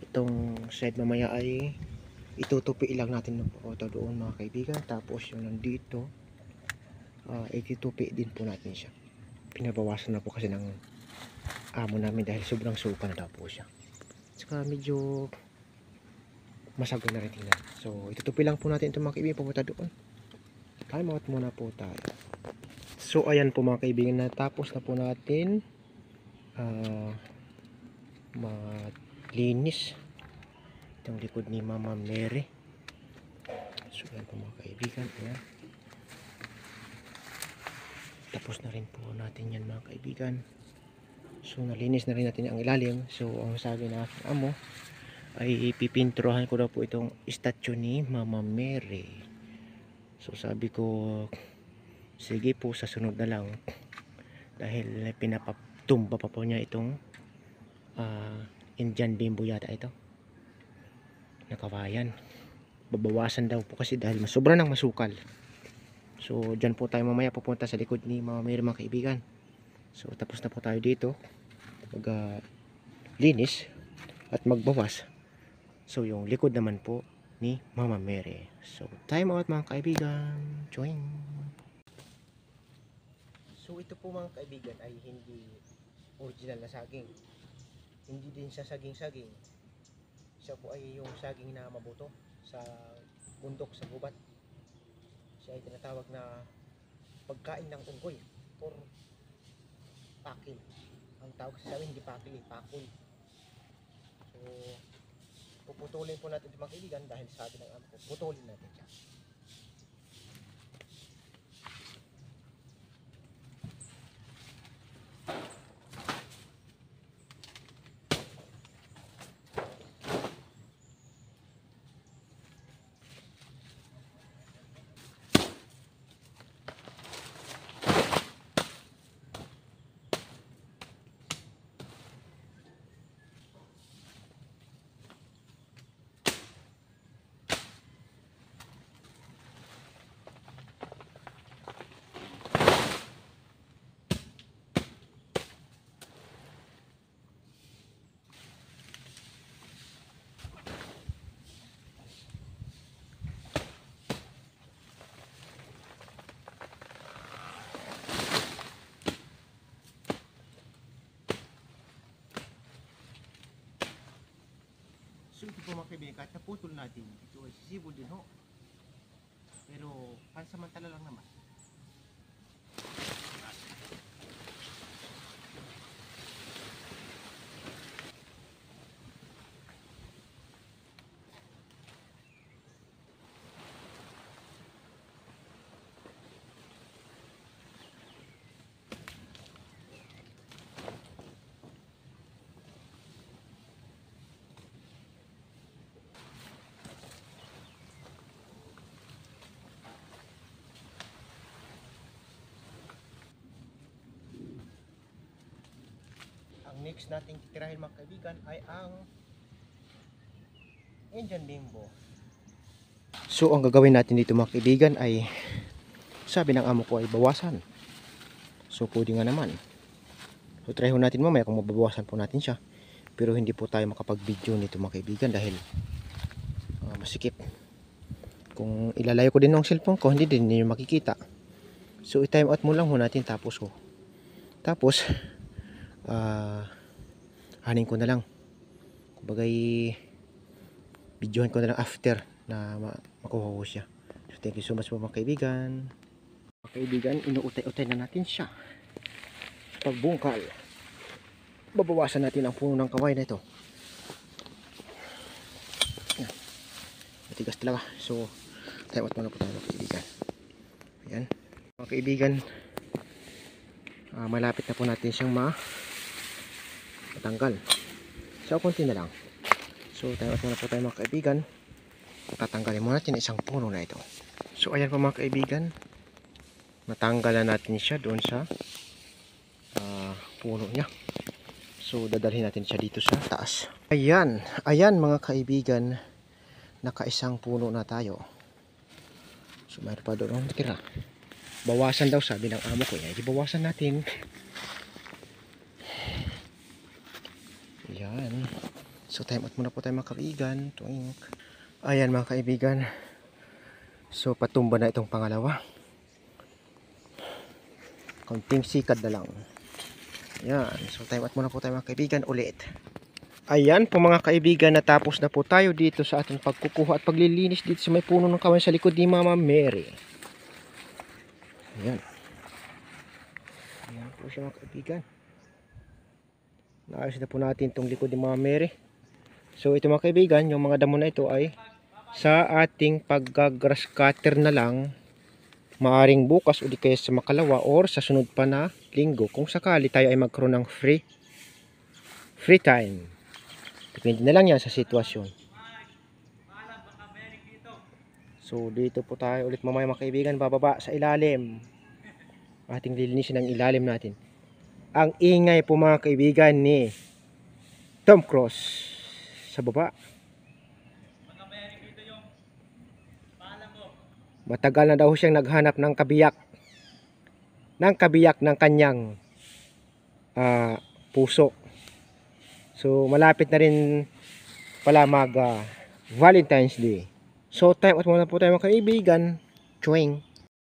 itong side mamaya ay itutupi lang natin ng photo doon mga kaibigan. Tapos yung nandito itutupi din po natin siya. Pinabawasan na po kasi ng amo namin dahil sobrang suka na daw po siya. Saka medyo masagol na rin tingnan. So itutupi lang po natin itong mga kaibigan papunta doon. Time out muna po tayo. So ayan po mga kaibigan, natapos na po natin malinis itong likod ni Mama Mary. So ayan po mga kaibigan, ayan. Tapos na rin po natin yan mga kaibigan. So nalinis na rin natin ang ilalim. So ang sabi na aking amo ay pipinturohan ko daw po itong statue ni Mama Mary. So sabi ko sige po, sa sunod na lang, dahil pinapatumba pa po niya itong Indian bimbo yata ito na kawayan. Babawasan daw po kasi dahil sobra ng masukal. So dyan po tayo mamaya pupunta sa likod ni Mama Mary mga kaibigan. So tapos na po tayo dito mag linis at magbawas. So yung likod naman po ni Mama Mary. So time out mga kaibigan. Join. So ito po mga kaibigan ay hindi original na saging. Hindi din siya saging-saging. Siya po ay yung saging na mabuto sa bundok, sa gubat. Siya ay tinatawag na pagkain ng unggoy or pakil. Ang tawag sa amin hindi pakil, pakul. So puputulin po natin ito mga kaibigan dahil sabi ng amo ko, putulin natin siya. So ito po mga kaibigan, kahit naputol natin, ito ay sisibol din ho. Pero pansamantala lang naman. Next nating titirahin mga kaibigan ay ang Indian bimbo. So ang gagawin natin dito mga kaibigan ay sabi ng amo ko ay bawasan. So pwede nga naman. So try ho natin mamaya kung mababawasan po natin siya. Pero hindi po tayo makapag-video nito mga kaibigan dahil masikip. Kung ilalayo ko din ng cellphone ko, hindi din niyo makikita. So i-time out mo lang ho natin tapos hanin ko na lang, kumbagay videohan ko na lang after na makuha ko siya. So thank you so much po mga kaibigan. Mga kaibigan, inuutay-utay na natin siya. Pagbungkal, babawasan natin ang puno ng kawain na ito. Matigas talaga. So time out muna po tayo mga kaibigan. Ayan mga kaibigan, malapit na po natin siyang matanggal. So konti na lang. So tayo muna po tayo mga kaibigan. Tatanggalin muna natin isang puno na ito. So ayan po mga kaibigan, natanggalan natin siya doon sa puno niya. So dadalhin natin siya dito sa taas. Ayan mga kaibigan, nakaisang puno na tayo. So mayroon pa doon tira. Bawasan daw sabi ng amo ko niya. Ibawasan natin. Yan. So time out muna po tayo mga kaibigan. Tuwing. Ayan mga kaibigan. So patumba na itong pangalawa. Konting sikat na lang. Ayan. So time out muna po tayo mga kaibigan ulit. Ayan po mga kaibigan, natapos na po tayo dito sa ating pagkukuha at paglilinis dito sa may puno ng kawayan sa likod ni Mama Mary. Ayan. Ayan po siya mga kaibigan. Naayos na po natin itong likod ni Mama Mary. So ito mga kaibigan, yung mga damo na ito ay sa ating pag-grass cutter na lang, maaring bukas o di kaya sa makalawa or sa sunod pa na linggo kung sakali tayo ay magkaroon ng free time. Depende na lang yan sa sitwasyon. So dito po tayo ulit mamaya mga kaibigan, bababa sa ilalim. Ating lilinisin ang ilalim natin. Ang ingay po mga kaibigan ni Tom Cruise sa baba. Matagal na daw siyang naghanap ng kabiyak ng kanyang puso. So malapit na rin pala mag Valentine's Day. So time out muna po tayo mga kaibigan. Chewing.